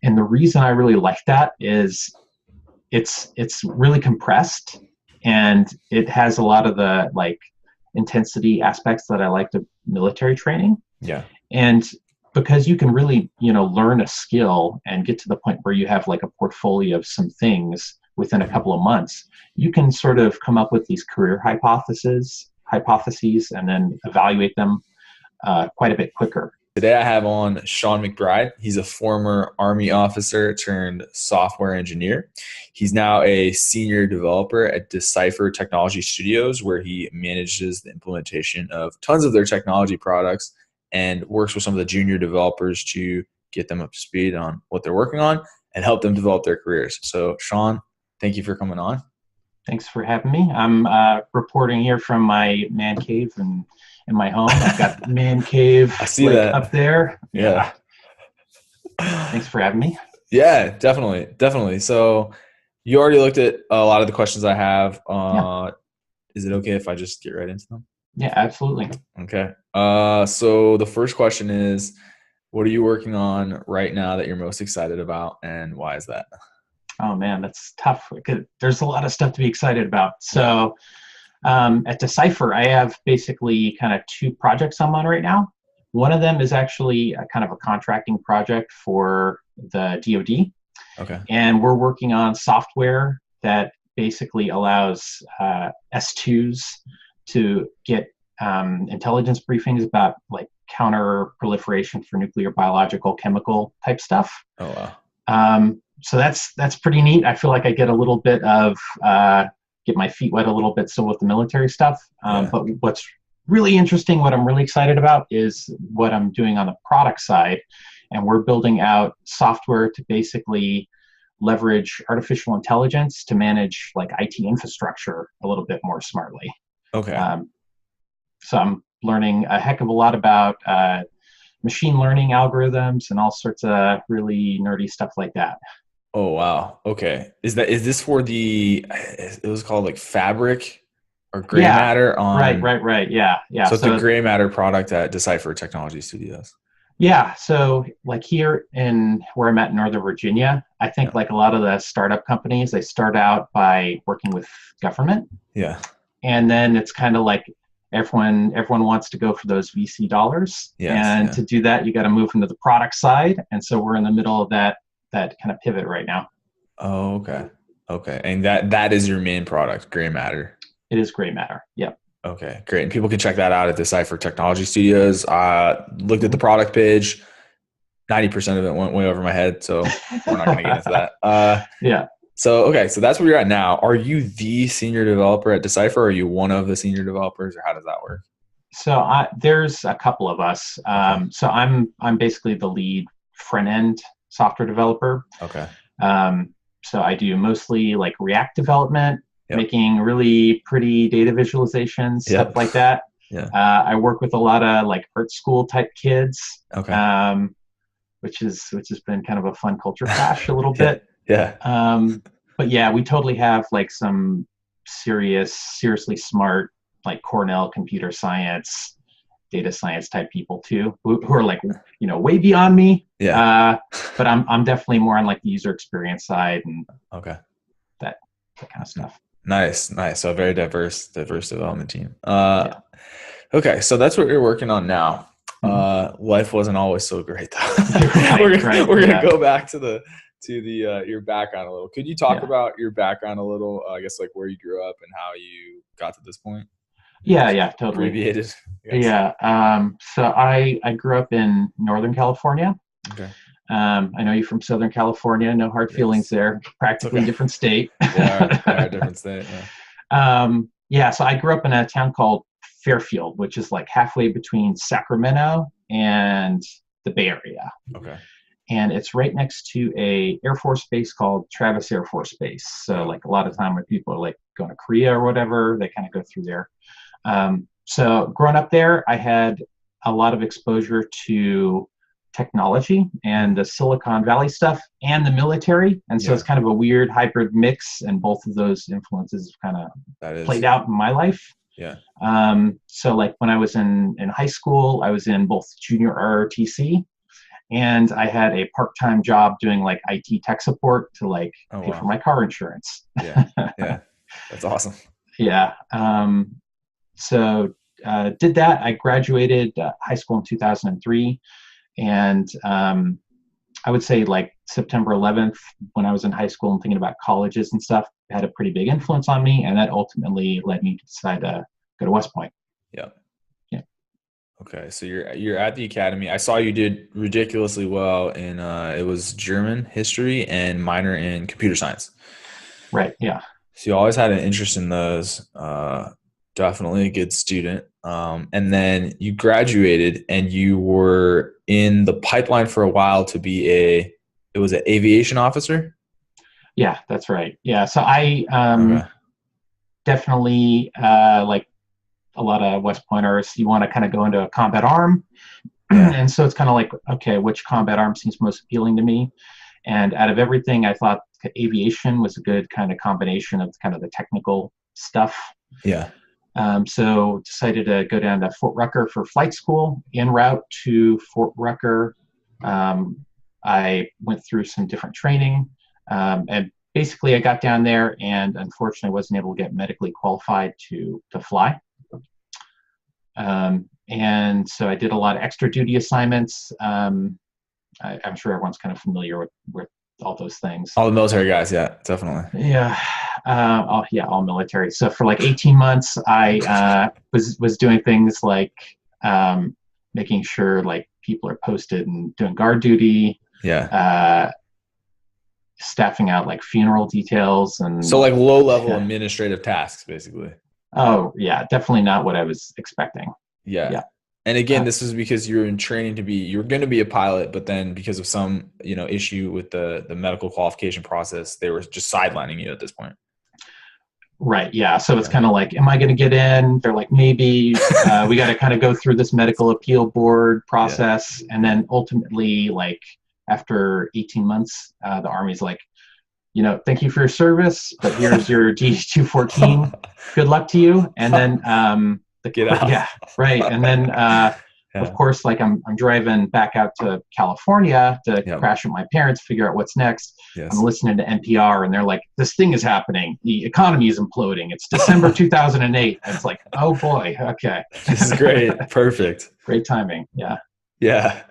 And the reason I really like that is it's really compressed, and it has a lot of the like intensity aspects that I like to military training. Yeah. And because you can really, learn a skill and get to the point where you have like a portfolio of some things within a couple of months, you can sort of come up with these career hypotheses, and then evaluate them quite a bit quicker. Today I have on Sean McBride. He's a former Army officer turned software engineer. He's now a senior developer at Decipher Technology Studios, where he manages the implementation of tons of their technology products and works with some of the junior developers to get them up to speed on what they're working on and help them develop their careers. So Sean, thank you for coming on. Thanks for having me. I'm reporting here from my man cave and in my home. I've got man cave I see that up there. Yeah. Thanks for having me. Yeah, definitely. So you already looked at a lot of the questions I have. Is it okay if I just get right into them? Yeah, absolutely. Okay. So the first question is, what are you working on right now that you're most excited about, and why is that? Oh man, that's tough because there's a lot of stuff to be excited about. So at Decipher, I have basically kind of two projects I'm on right now. One of them is actually a kind of a contracting project for the DoD. Okay. And we're working on software that basically allows S2s to get intelligence briefings about like counter proliferation for nuclear, biological, chemical type stuff. Oh wow. So that's pretty neat. I feel like I get a little bit of get my feet wet a little bit still with the military stuff. But what's really interesting, what I'm really excited about, is what I'm doing on the product side. And we're building out software to basically leverage artificial intelligence to manage like IT infrastructure a little bit more smartly. Okay. So I'm learning a heck of a lot about machine learning algorithms and all sorts of really nerdy stuff like that. Oh wow. Okay. Is this for it was called like Fabric or Gray Matter on Right. Yeah. So it's a Gray Matter product at Decipher Technology Studios. Yeah. So like here in where I'm at in Northern Virginia, I think like a lot of the startup companies, they start out by working with government. Yeah. And then it's kind of like everyone wants to go for those VC dollars. Yes, to do that, you got to move into the product side. And so we're in the middle of that kind of pivot right now. Oh, okay. Okay. And that is your main product, Gray Matter. It is Gray Matter. Yep. Okay, great. And people can check that out at Decipher Technology Studios. Looked at the product page. 90% of it went way over my head, so we're not going to get into that. Yeah. So, okay, so that's where you're at now. Are you the senior developer at Decipher? Or are you one of the senior developers, or how does that work? So there's a couple of us. So I'm basically the lead front end software developer. Okay. So I do mostly like React development, making really pretty data visualizations, stuff like that. Yeah. I work with a lot of like art school type kids. Okay. Which has been kind of a fun culture clash a little bit. Yeah. But yeah, we totally have like some seriously smart, like Cornell computer science, data science type people too, who are like, way beyond me. Yeah. But I'm definitely more on like the user experience side and that kind of stuff. Nice. So a very diverse development team. Okay. So that's what you're working on now. Life wasn't always so great though. We're going to go back to your background a little. Could you talk about your background a little? I guess like where you grew up and how you got to this point. Yeah, totally. Abbreviated. Yeah. So I grew up in Northern California. Okay. I know you're from Southern California. No hard feelings there. Practically different state. Yeah, different state. Yeah. So I grew up in a town called Fairfield, which is like halfway between Sacramento and the Bay Area. Okay. And it's right next to a Air Force base called Travis Air Force Base. So like a lot of time when people are like going to Korea or whatever, they kind of go through there. So growing up there, I had a lot of exposure to technology and the Silicon Valley stuff and the military. And so it's kind of a weird hybrid mix, and both of those influences kind of played out in my life. Yeah. So like when I was in high school, I was in both junior ROTC, and I had a part-time job doing like IT tech support to like Oh, pay for wow. my car insurance. Yeah. Yeah. That's awesome. Yeah. So did that. I graduated high school in 2003, and I would say like September 11th, when I was in high school and thinking about colleges and stuff, had a pretty big influence on me, and that ultimately led me to decide to go to West Point. Yeah. Yeah. Okay. So you're at the academy. I saw you did ridiculously well in it was German history and minor in computer science. Right. Yeah. So you always had an interest in those. Definitely a good student. And then you graduated and you were in the pipeline for a while to be it was an aviation officer. Yeah, that's right. Yeah. So I Okay. definitely like a lot of West Pointers, you want to kind of go into a combat arm. Yeah. And so it's kind of like, okay, which combat arm seems most appealing to me? And out of everything, I thought aviation was a good kind of combination of kind of the technical stuff. Yeah. So decided to go down to Fort Rucker for flight school. En route to Fort Rucker, I went through some different training. And basically I got down there and unfortunately wasn't able to get medically qualified to fly. And so I did a lot of extra duty assignments. I'm sure everyone's kind of familiar with all those things. All the military guys. Yeah, definitely. Yeah. All military. So for like 18 months, I was doing things like making sure like people are posted and doing guard duty, Yeah. staffing out like funeral details and So like low level administrative tasks, basically. oh yeah, definitely not what I was expecting. Yeah. Yeah. And again, this was because you were in training you were going to be a pilot, but then because of some, issue with the medical qualification process, they were just sidelining you at this point. Right. Yeah. So it's kind of like, am I going to get in? They're like, maybe. We got to kind of go through this medical appeal board process. Yeah. And then ultimately, like after 18 months, the Army's like, thank you for your service, but here's your D-214. Good luck to you. And then get out. Yeah. Right. And then of course, like I'm driving back out to California to crash with my parents, figure out what's next. Yes. I'm listening to NPR and they're like, this thing is happening. The economy is imploding. It's December 2008. And it's like, oh boy. Okay. This is great. Perfect. Great timing. Yeah. Yeah.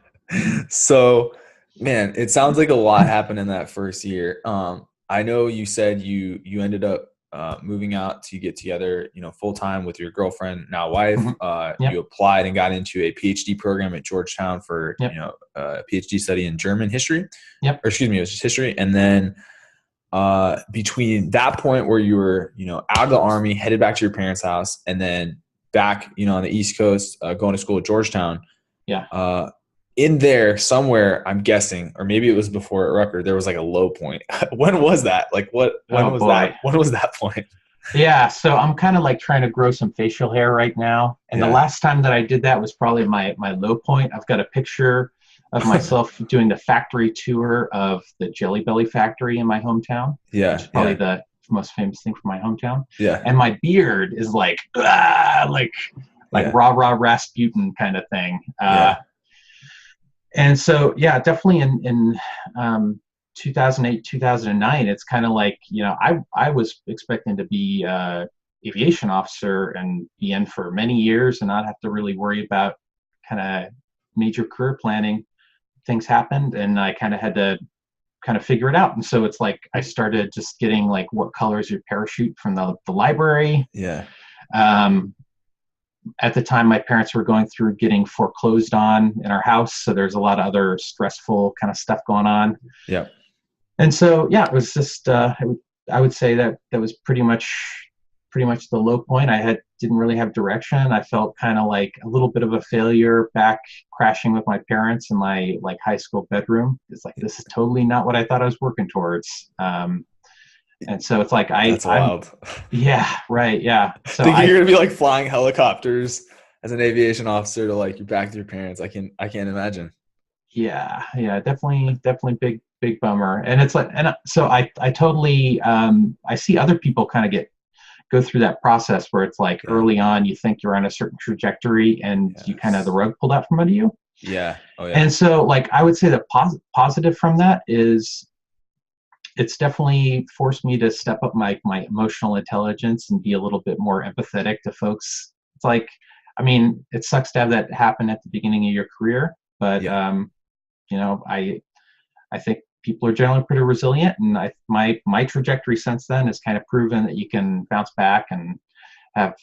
So, man, it sounds like a lot happened in that first year. I know you said you ended up moving out to get together, full time with your girlfriend, now wife. You applied and got into a PhD program at Georgetown for a PhD study in German history. Or excuse me, it was just history. And then between that point where you were, out of the Army, headed back to your parents' house, and then back, on the East Coast, going to school at Georgetown. Yeah. In there somewhere, I'm guessing, or maybe it was before at Rutgers, there was like a low point. When was that? Like when was that point? Yeah. So I'm kind of like trying to grow some facial hair right now. And the last time that I did that was probably my low point. I've got a picture of myself doing the factory tour of the Jelly Belly factory in my hometown. Yeah. Which is probably the most famous thing from my hometown. Yeah. And my beard is like rah rah Rasputin kind of thing. And so, definitely in 2008, 2009, it's kind of like, I was expecting to be aviation officer and be in for many years and not have to really worry about kind of major career planning. Things happened and I kind of had to kind of figure it out. And so it's like I started just getting like, what color is your parachute from the library? Yeah. At the time, my parents were going through getting foreclosed on in our house. So there's a lot of other stressful kind of stuff going on. Yeah. And so, it was just, I would say that was pretty much the low point. Didn't really have direction. I felt kind of like a little bit of a failure back crashing with my parents in my like high school bedroom. It's like, this is totally not what I thought I was working towards. And so it's like That's wild. Yeah, right. Yeah. So thinking you're gonna be like flying helicopters as an aviation officer to like you're back to your parents. I can't imagine. Yeah. Definitely big bummer. And it's like, and so I totally I see other people kind of go through that process where it's like early on you think you're on a certain trajectory and you kind of have the rug pulled out from under you. Yeah. Oh yeah. And so like I would say the positive from that is it's definitely forced me to step up my emotional intelligence and be a little bit more empathetic to folks. It's like, I mean, it sucks to have that happen at the beginning of your career, but Yeah. you know, I think people are generally pretty resilient, and my trajectory since then has kind of proven that you can bounce back and have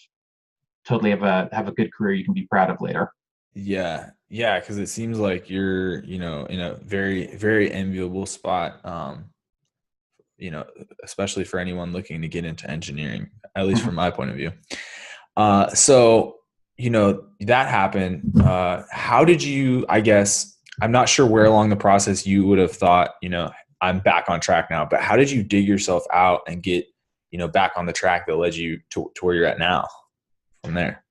totally have a good career you can be proud of later. Yeah. Yeah. Cause it seems like you're, in a very, very enviable spot. Especially for anyone looking to get into engineering, at least Mhm. from my point of view. So, that happened. How did you, I guess, I'm not sure where along the process you would have thought, I'm back on track now, but how did you dig yourself out and get, back on the track that led you to where you're at now from there?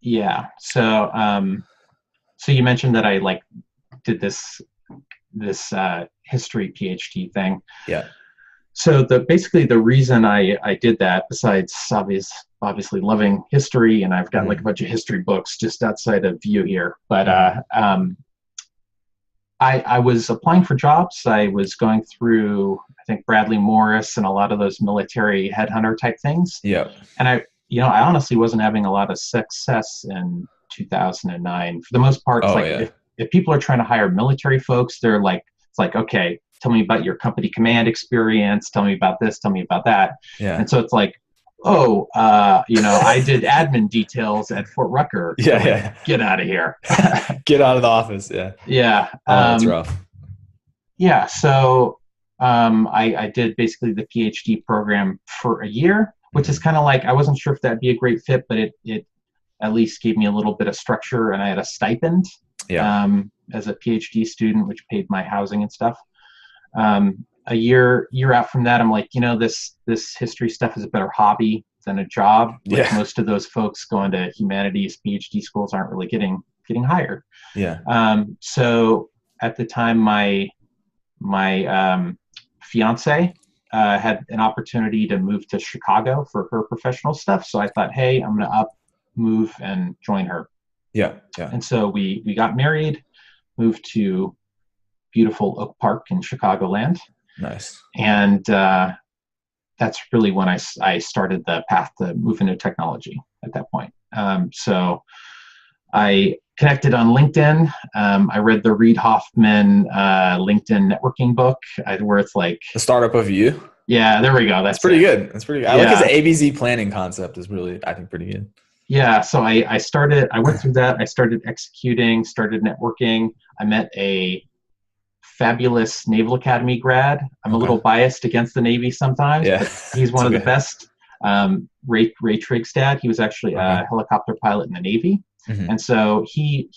Yeah. So you mentioned that I like did this history PhD thing. Yeah. So basically the reason I did that, besides obviously loving history, and I've got like a Mhm. bunch of history books just outside of view here, but Mhm. I was applying for jobs. I was going through, I think, Bradley Morris and a lot of those military headhunter type things. Yeah. And I honestly wasn't having a lot of success in 2009. For the most part, it's Oh like yeah. if people are trying to hire military folks, they're like, it's like, okay, tell me about your company command experience. Tell me about this. Tell me about that. Yeah. And so it's like, oh, I did admin details at Fort Rucker. They're Yeah. like, Yeah. get out of here. Get out of the office. Yeah. Yeah. Oh, that's rough. Yeah, so I did basically the PhD program for a year, which is Mhm. kind of like I wasn't sure if that'd be a great fit, but it at least gave me a little bit of structure, and I had a stipend Yeah. as a PhD student, which paid my housing and stuff. A year out from that, I'm like, this history stuff is a better hobby than a job. Like Yeah. most of those folks going to humanities PhD schools aren't really getting hired. Yeah. So at the time, my fiance had an opportunity to move to Chicago for her professional stuff. So I thought, hey, I'm going to move and join her. Yeah. Yeah. And so we got married, moved to beautiful Oak Park in Chicagoland. Nice. And that's really when I started the path to move into technology at that point. So I connected on LinkedIn. I read the Reid Hoffman LinkedIn networking book, where it's like, The startup of you. yeah, there we go. That's That's pretty it. good. That's pretty good. I like his Yeah, ABZ planning concept is really, I think, pretty good. yeah. So I went through that. I started executing, started networking. I met a fabulous Naval Academy grad. I'm a Okay. little biased against the Navy sometimes, Yeah. but he's It's one of the okay. best. Ray Trigstad. He was actually Okay. a helicopter pilot in the Navy, Hmm. and so he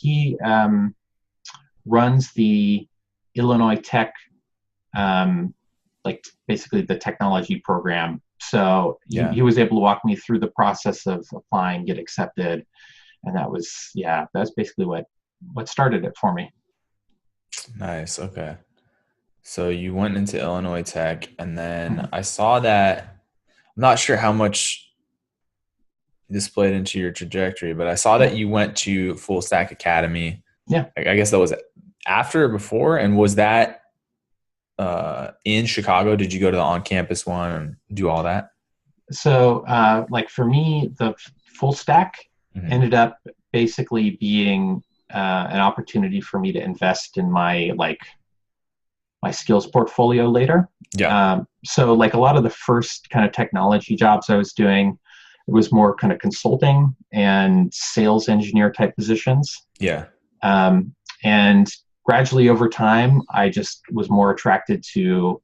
runs the Illinois Tech, like basically the technology program. So Yeah. he was able to walk me through the process of applying, get accepted, and that's basically what started it for me. Nice. Okay. So you went into Illinois Tech, and then Mhm. I saw that. I'm not sure how much this played into your trajectory, but I saw Yeah, that you went to Full Stack Academy. yeah. I guess that was after or before, and was that in Chicago? Did you go to the on-campus one and do all that? So like for me, the full stack Hmm. ended up basically being an opportunity for me to invest in my skills portfolio later. Yeah. So like a lot of the first kind of technology jobs I was doing, it was more kind of consulting and sales engineer type positions. Yeah. Um, and gradually over time, I just was more attracted to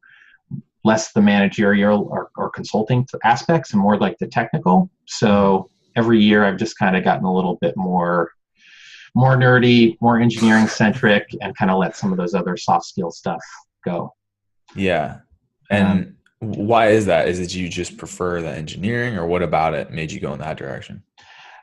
less the managerial or consulting aspects and more like the technical. Hmm. So every year I've just kind of gotten a little bit more nerdy, more engineering centric, and kind of let some of those other soft skill stuff go. Yeah. Um, And why is that? Is it you just prefer the engineering, or what about it made you go in that direction?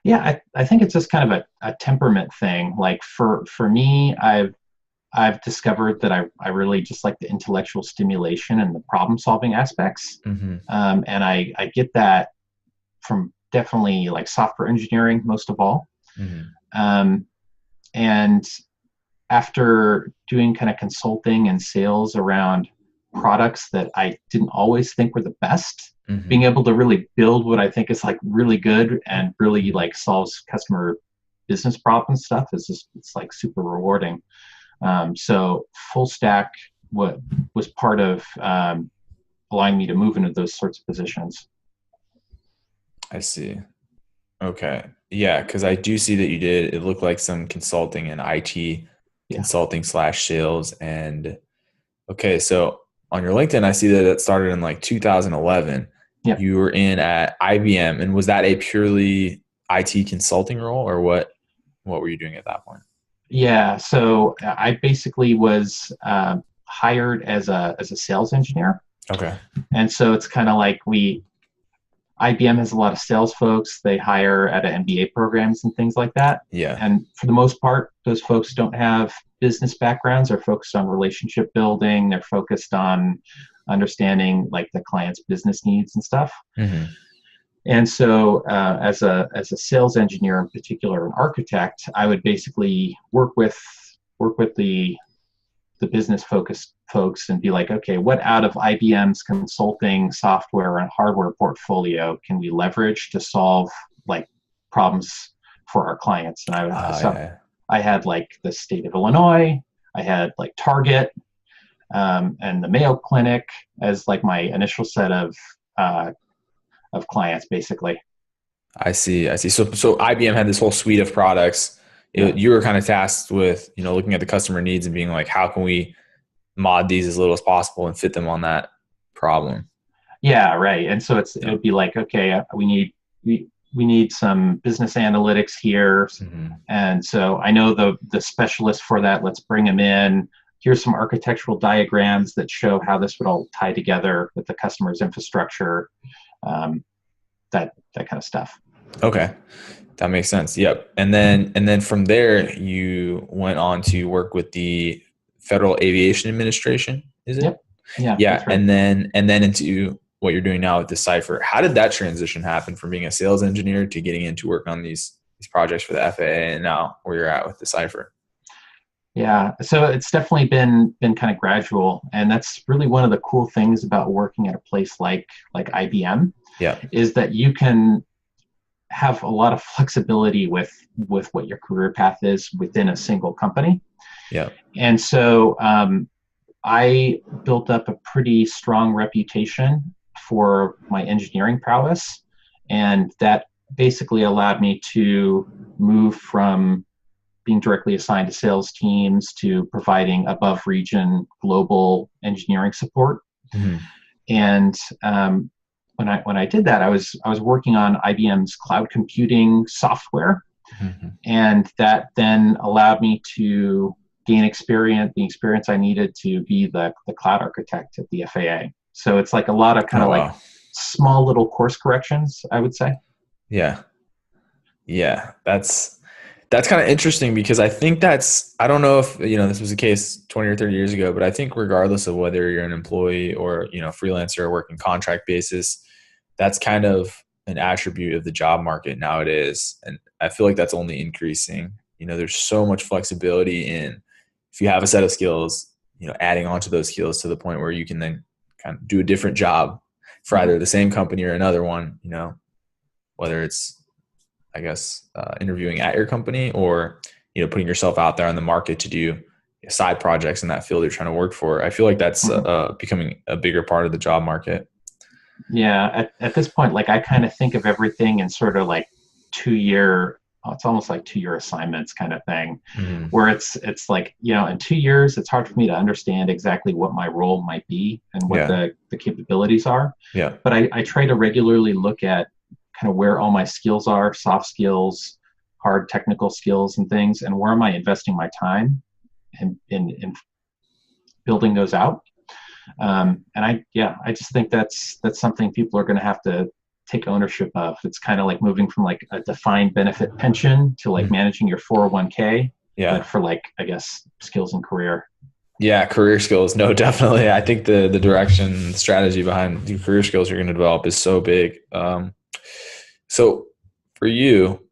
yeah, I think it's just kind of a temperament thing. Like for me, I've discovered that I really just like the intellectual stimulation and the problem solving aspects. Hmm. And I get that from definitely like software engineering most of all. Hmm. Um, and after doing kind of consulting and sales around products that I didn't always think were the best, being able to really build what I think is like really good and really like solves customer business problem stuff is just, it's like super rewarding. So full stack what was part of allowing me to move into those sorts of positions. I see. Okay. Yeah, because I do see that you did. It looked like some consulting and IT Yeah. consulting slash sales. And okay, so on your LinkedIn, I see that it started in like 2011. Yeah. You were in at IBM, and was that a purely IT consulting role, or what? What were you doing at that point? Yeah. So I basically was hired as a sales engineer, Okay. and so it's kind of like IBM has a lot of sales folks. They hire at MBA programs and things like that. Yeah. And for the most part, those folks don't have business backgrounds. They're focused on relationship building. They're focused on understanding like the client's business needs and stuff. Mm-hmm. And so as a sales engineer, in particular, an architect, I would basically work with the business focused folks and be like, okay, what out of IBM's consulting software and hardware portfolio can we leverage to solve like problems for our clients? And I had like the state of Illinois, I had like Target, and the Mayo Clinic as like my initial set of clients, basically. I see. I see. So IBM had this whole suite of products. Yeah. You were kind of tasked with, looking at the customer needs and being like, how can we mod these as little as possible and fit them on that problem? Yeah, right. And so it would be like, okay, we need some business analytics here. Mm-hmm. And so I know the specialist for that. Let's bring them in. Here's some architectural diagrams that show how this would all tie together with the customer's infrastructure, that kind of stuff. Okay. That makes sense. Yep. And then from there, you went on to work with the Federal Aviation Administration, is it? Yep. Yeah. Yeah. That's right. And then into what you're doing now with Decipher. How did that transition happen from being a sales engineer to getting into work on these projects for the FAA, and now where you're at with Decipher? Yeah, so it's definitely been kind of gradual, and that's really one of the cool things about working at a place like IBM. Yeah. Is that you can have a lot of flexibility with what your career path is within a single company. Yeah. And so I built up a pretty strong reputation for my engineering prowess, and that basically allowed me to move from being directly assigned to sales teams to providing above region global engineering support. Mm-hmm. And when I did that, I was working on IBM's cloud computing software, mm-hmm. and that then allowed me to gain the experience I needed to be the cloud architect at the FAA. So it's like a lot of kind of like small little course corrections, I would say. Yeah. Yeah. That's kind of interesting, because I think I don't know if, this was the case 20 or 30 years ago, but I think regardless of whether you're an employee or, freelancer or working contract basis, that's kind of an attribute of the job market nowadays. And I feel like that's only increasing. There's so much flexibility in, if you have a set of skills, adding on to those skills to the point where you can then kind of do a different job for either the same company or another one, whether it's, I guess, interviewing at your company or, putting yourself out there on the market to do side projects in that field you're trying to work for. I feel like that's becoming a bigger part of the job market. Yeah. At this point, like I kind of think of everything in sort of like it's almost like 2-year assignments kind of thing, mm-hmm. where it's like, in 2 years, it's hard for me to understand exactly what my role might be and what the capabilities are. Yeah. But I try to regularly look at kind of where all my skills are, soft skills, hard technical skills and things, and where am I investing my time in building those out. And I just think that's something people are going to have to take ownership of. It's kind of like moving from like a defined benefit pension to like managing your 401k, but for like, I guess, skills and career. Yeah, career skills. No, definitely. I think the direction, strategy behind the career skills you're going to develop is so big. So for you,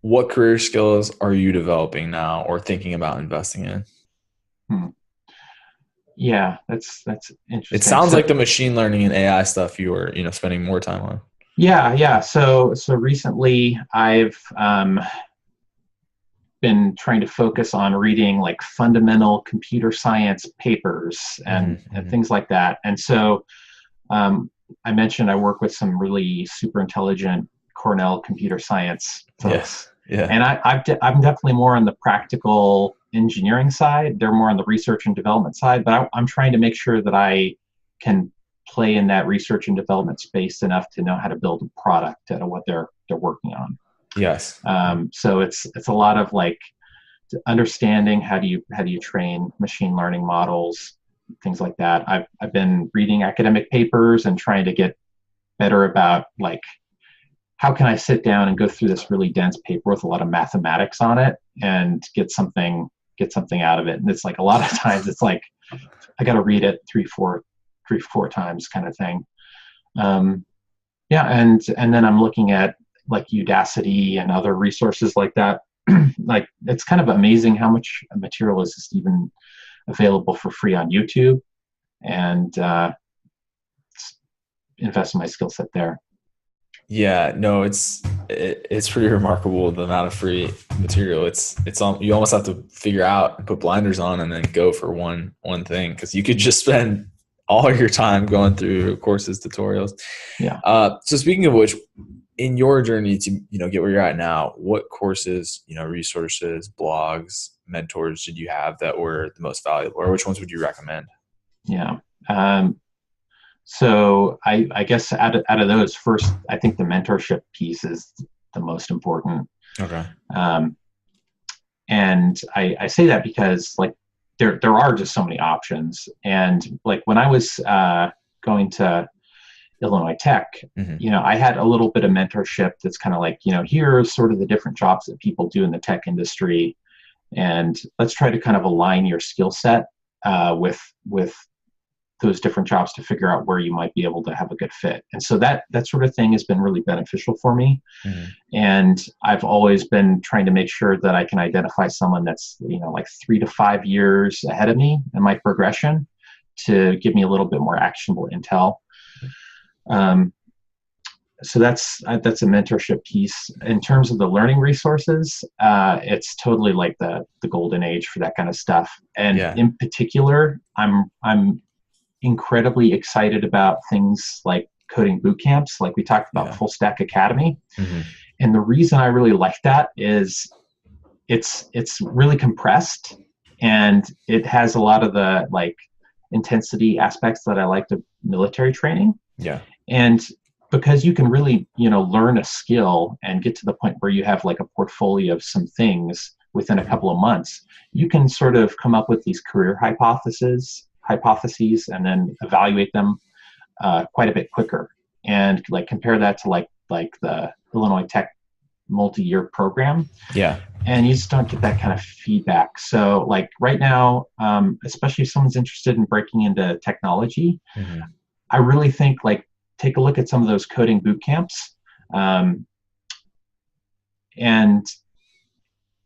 what career skills are you developing now or thinking about investing in? Hmm. Yeah, that's It interesting. sounds So like the machine learning and AI stuff you were, spending more time on. yeah. So recently I've been trying to focus on reading like fundamental computer science papers and Hmm. things like that. And so um, I mentioned I work with some really super intelligent Cornell computer science Yeah. folks, Yeah. and I'm definitely more on the practical engineering side. They're more on the research and development side, but I'm trying to make sure that I can play in that research and development space enough to know how to build a product out of what they're working on. Yes. So it's a lot of like understanding how do you train machine learning models, things like that. I've been reading academic papers and trying to get better about like how can I sit down and go through this really dense paper with a lot of mathematics on it and get something out of it. And it's like a lot of times it's like I got to read it three, four times kind of thing. Um, yeah, and then I'm looking at like Udacity and other resources like that. Like it's kind of amazing how much material is just even available for free on YouTube, and invest in my skill set there. Yeah, no, it's pretty remarkable the amount of free material. You almost have to figure out and put blinders on and then go for one thing because you could just spend all your time going through courses, tutorials. Yeah. So speaking of which, in your journey to get where you're at now, what courses, resources, blogs, mentors did you have that were the most valuable, or which ones would you recommend? Yeah. So I guess out of those, first, I think the mentorship piece is the most important. Okay. Um, and I say that because like there are just so many options. And like when I was going to Illinois Tech, Hmm. I had a little bit of mentorship that's kind of like, here are sort of the different jobs that people do in the tech industry, and let's try to kind of align your skill set with those different jobs to figure out where you might be able to have a good fit. And so that sort of thing has been really beneficial for me. Hmm. And I've always been trying to make sure that I can identify someone that's like 3 to 5 years ahead of me in my progression to give me a little bit more actionable intel. Um, so that's a mentorship piece. In terms of the learning resources, it's totally like the golden age for that kind of stuff. And Yeah. in particular, I'm incredibly excited about things like coding boot camps, like we talked about Yeah. Full Stack Academy. Hmm. And the reason I really like that is it's really compressed, and it has a lot of the like intensity aspects that I like to military training. Yeah. And because you can really learn a skill and get to the point where you have like a portfolio of some things within a couple of months, you can sort of come up with these career hypotheses and then evaluate them quite a bit quicker, and like compare that to like the Illinois Tech multi-year program, Yeah. and you just don't get that kind of feedback. So like right now, especially if someone's interested in breaking into technology, Hmm. I really think like take a look at some of those coding boot camps, um, and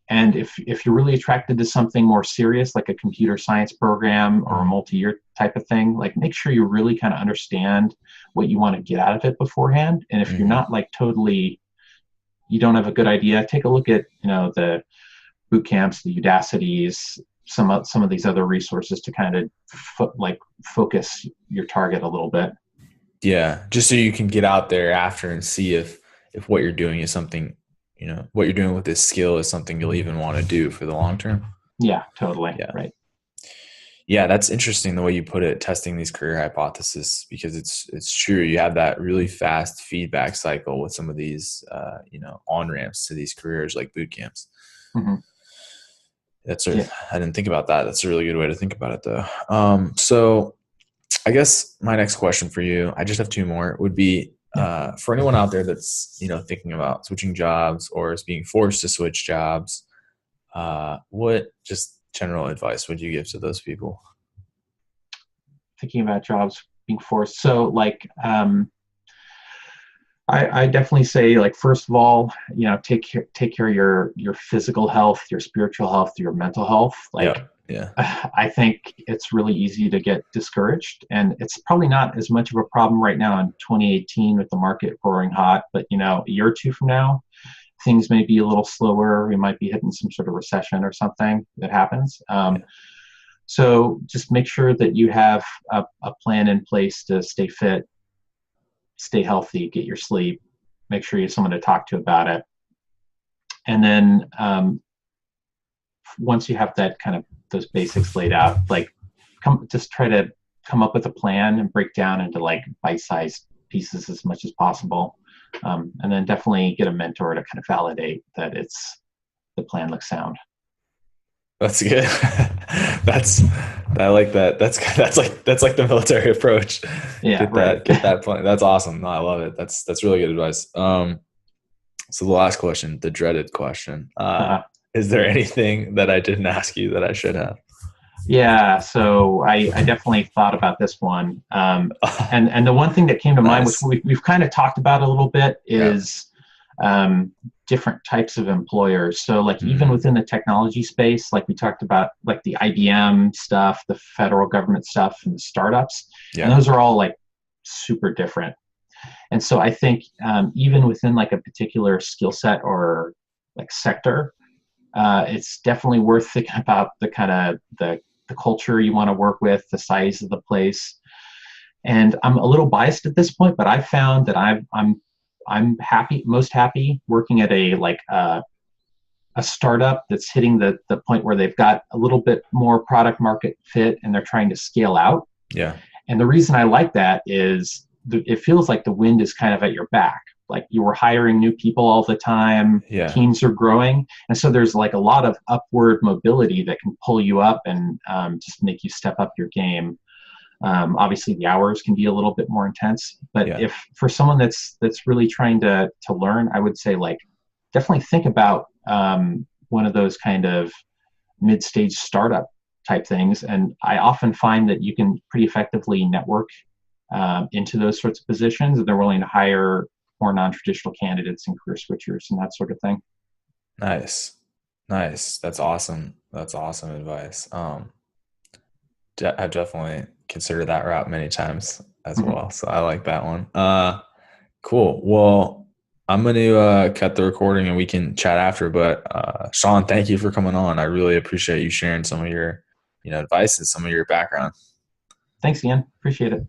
and if you're really attracted to something more serious like a computer science program or a Hmm. multi-year type of thing, like make sure you really kind of understand what you want to get out of it beforehand. And if you're Hmm. not like totally, you don't have a good idea, take a look at the boot camps, the Udacities, some of these other resources to kind of focus your target a little bit. Yeah, just so you can get out there after and see if what you're doing is something, what you're doing with this skill is something you'll even want to do for the long term. Yeah, totally. Yeah. Right. Yeah, that's interesting the way you put it, testing these career hypotheses, because it's true. You have that really fast feedback cycle with some of these on ramps to these careers like boot camps. Hmm. Yeah. I didn't think about that. That's a really good way to think about it though. So I guess my next question for you, I just have two more, would be Yeah. for anyone out there that's thinking about switching jobs or is being forced to switch jobs. What just general advice would you give to those people? Thinking about jobs being forced. So like, I definitely say, like, first of all, take care of your physical health, your spiritual health, your mental health. Like, Yeah. Yeah. I think it's really easy to get discouraged, and it's probably not as much of a problem right now in 2018 with the market roaring hot. But a year or two from now, things may be a little slower. We might be hitting some sort of recession or something that happens. Yeah. So just make sure that you have a plan in place to stay fit, stay healthy, get your sleep, make sure you have someone to talk to about it. And then once you have that kind of those basics laid out, like just try to come up with a plan and break down into like bite-sized pieces as much as possible. And then definitely get a mentor to kind of validate that the plan looks sound. That's good. That's I like that. That's like the military approach. Yeah, right. Get that plan. That's awesome. No, I love it. That's really good advice. So the last question, the dreaded question. Is there anything that I didn't ask you that I should have? Yeah, so I definitely thought about this one. And the one thing that came to mind, which Nice. we've kind of talked about a little bit, Yeah. is different types of employers. So like even Mm, within the technology space, like we talked about, like the IBM stuff, the federal government stuff, and the startups, and yeah. those are all like super different. And so I think even within like a particular skill set or like sector, it's definitely worth thinking about the kind of the culture you want to work with, the size of the place. And I'm a little biased at this point, but I've found that I'm most happy working at a startup that's hitting the point where they've got a little bit more product market fit and they're trying to scale out. Yeah. And the reason I like that is it feels like the wind is kind of at your back. Like you were hiring new people all the time, Yeah. teams are growing. And so there's like a lot of upward mobility that can pull you up and just make you step up your game. Obviously, the hours can be a little bit more intense, but Yeah. if for someone that's really trying to learn, I would say like definitely think about one of those kind of mid-stage startup type things. And I often find that you can pretty effectively network into those sorts of positions, and they're willing to hire more non-traditional candidates and career switchers and that sort of thing. Nice. Nice. That's awesome. That's awesome advice. I've definitely considered that route many times as Mhm. well. So I like that one. Cool. Well, I'm going to cut the recording and we can chat after. But Sean, thank you for coming on. I really appreciate you sharing some of your, advice and some of your background. Thanks, Ian. Appreciate it.